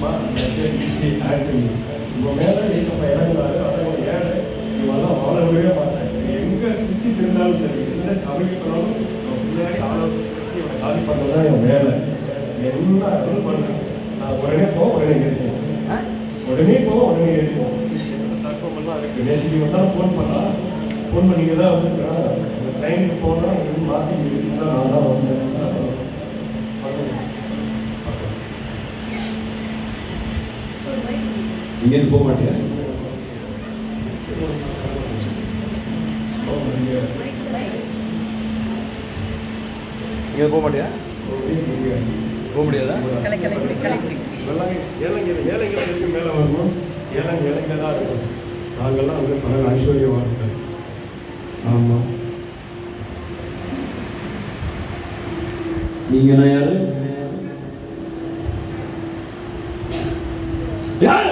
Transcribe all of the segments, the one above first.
தெரியுமா? உங்கள் மேலே ஏசப்பா இறங்குனாரு. ஆனால் இவங்க ஏழை, இவங்கெல்லாம் வாழவே மாட்டாங்க. எங்கே சுற்றி திருந்தாலும் சரி, எந்த சபைக்கு போனாலும் பின்னாடி ஆலோசிச்சு இவனை காலி பண்ணதான் என் வேலை. என்ன பண்ணுறேன் நான், உடனே போவோம், உடனே ஏறிப்போம், உடனே போவோம், உடனே ஏறிப்போம். சர்ஃபமெல்லாம் இருக்குது. நேற்றுக்கு வந்தாலும் ஃபோன் பண்ணலாம், ஃபோன் பண்ணிங்க தான் வந்துருக்கேன். அந்த ட்ரெயினுக்கு போனால் மாற்றி இருக்குன்னா நான் தான் வந்தேன். இங்கேருந்து போக மாட்டியா? இங்கே போக மாட்டியா? போக முடியாதா? ஏழைங்க இருக்கு மேலே வரணும். ஏழைங்க தான் இருக்கும். நாங்கள்லாம் வந்து பல ஐஸ்வர்யமாக இருக்கோம். ஆமாம். நீங்கள் நான் யாரு? யாரு?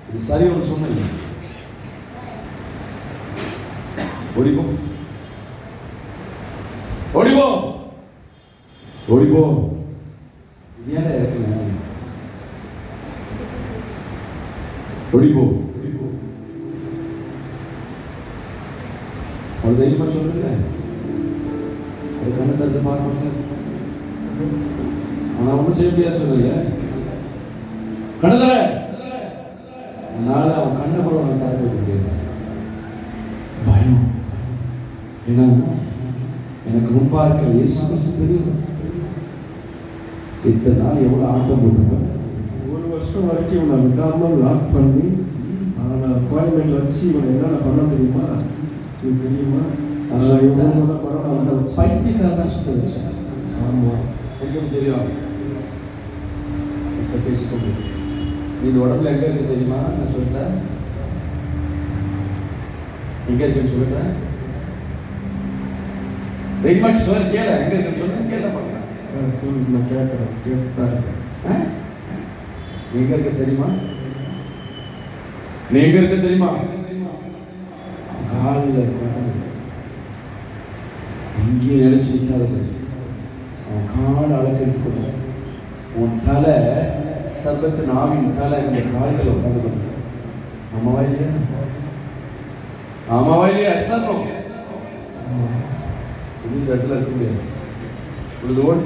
இது சரி ஒன்று சொன்னீங்க. ஓடிப்போ, ஓடிப்போ, ஓடிப்போ. இது ஏன் இருக்குங்க? ஓடிப்போ, ஒரு தைரியமா சொல்லுங்க. ஒரு கண்ணை தடுத்து பார்க்க, ஆனா ஒன்றும் செய்ய முடியாது சொல்லுங்க. கண்ணதர அதனால அவன் கண்ணை கூட அவனை திறக்க முடியாது. பயம். ஏன்னா எனக்கு முன்பா இருக்கிற இயேசு தெரியும். இத்தனை நாள் எவ்வளவு ஆட்டம் போட்டுருப்பேன். ஒரு வருஷம் வரைக்கும் இவனை விடாமல் லாக் பண்ணி அவனை அப்பாயின்மெண்ட் வச்சு இவனை என்னென்ன பண்ண தெரியுமா? இது தெரியுமா? பைத்தியக்காரனா சுத்த வச்சேன். ஆமாம், எனக்கு தெரியும். இப்போ பேசிக்கொண்டு நீ உடம்புல எங்கே இருக்கு தெரியுமா? நான் சொல்லிட்டேன். எங்கே இருக்குன்னு சொல்லிட்டேன். வெயிட் சொல்ல கேள, எங்கே இருக்குன்னு சொல்லுங்க. கேட்ட பார்க்குறேன். சொல்லி நான் கேட்குறேன், கேட்டுதான் இருக்கேன். எங்கே இருக்க தெரியுமா? நீ எங்கே இருக்க தெரியுமா? காலில் எங்கேயும் நினைச்சு நிற்காத அவன் கால் அளக்க எடுத்துக்கொண்டு உன் தலை சர்வத்தின் ஆவின் தலை இந்த கால்களை உட்காந்து கொண்டு ஆமாவா இல்லையா? ஆமாவா இல்லையா? சர்வம் இந்த இடத்துல இருக்க முடியாது. ஒரு ஓடி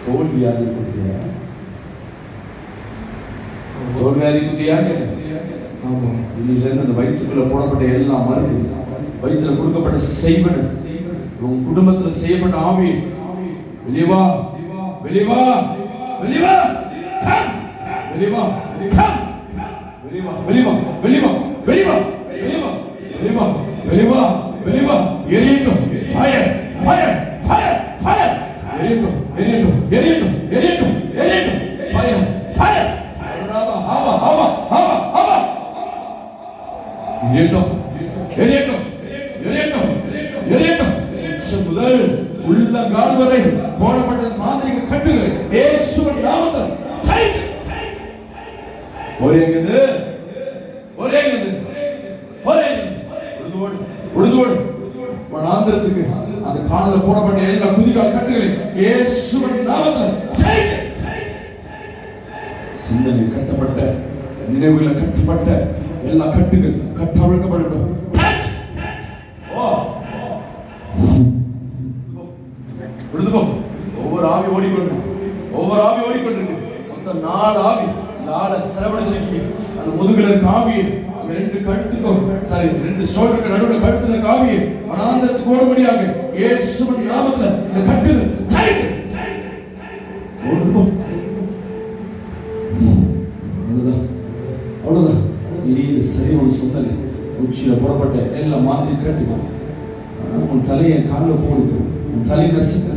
தோல் வியாதி குத்தியா? தோல் வியாதி குத்தியா? ஆமாம். இன்னிலிருந்து அந்த வயிற்றுக்குள்ள போடப்பட்ட எல்லா மருந்து, வயிற்றுல கொடுக்கப்பட்ட செய்வன, உன் குடும்பத்தில் செய்யப்பட்ட ஆவி வெளிவா, வெளிவா, வெளிவா, வெளிவா, வெளிவா, வெளிவா, வெளிவா, வெளிவா, வெளிவா, வெளிவா, வெளிவா, வெளிவா, எரியட்டும். Fire, fire, fire, fire. எரியட்டும், எரியட்டும், எரியட்டும், எரியட்டும், எரியட்டும். Fire, fire. ஆமா, ஆமா, ஆமா, ஆமா, ஆமா. எரியட்டும், எரியட்டும், எரியட்டும், எரியட்டும். முதல் உள்ள கால் வரை போடப்பட்ட மாந்திரிக கட்டுகளை இயேசுவின் நாமத்தில் கைது. ஒரேங்குது, ஒரேங்குது, ஒரேங்குது. உழுதுவோடு, உழுதுவோடு. வனாந்திரத்துக்கு அந்த காலில் போடப்பட்ட எல்லா குதிகால் கட்டுகளை இயேசுவின் நாமத்தில் கைது. சிந்தனை கட்டப்பட்ட, நினைவுகளை கட்டப்பட்ட எல்லா கட்டுகள் கட்டவிழ்க்கப்படட்டும். ஒவ்வொரு ஆவி ஓடிக்கொண்டு, ஒவ்வொரு ஆவி ஓடிக்கொண்டு மொத்தம் 4 ஆவி 4 செலவழிச்சு அந்த முதுகுல இருக்க ஆவியை, ரெண்டு கழுத்துக்கும் சரி 2 ஷோல்டருக்கு நடுவில் கழுத்துல இருக்க ஆவியை வனாந்தரத்துக்கு ஓடும்படியாக இயேசுவின் நாமத்தில் இந்த கட்டு கைது. அவ்வளவுதான், அவ்வளவுதான். இனி இந்த சரியான சொந்தல் உச்சியில போடப்பட்ட எல்லா மாதிரி கட்டுக்கும் உன் தலையை காலில் போடுது. உன் தலை நசுக்க,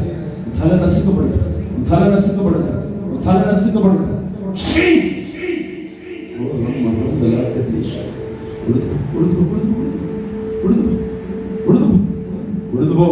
உன் தலை நசுக்கப்படுது, உன் தலை நசுக்கப்படுது, உன் தலை நசுக்கப்படுது. உழுது போ,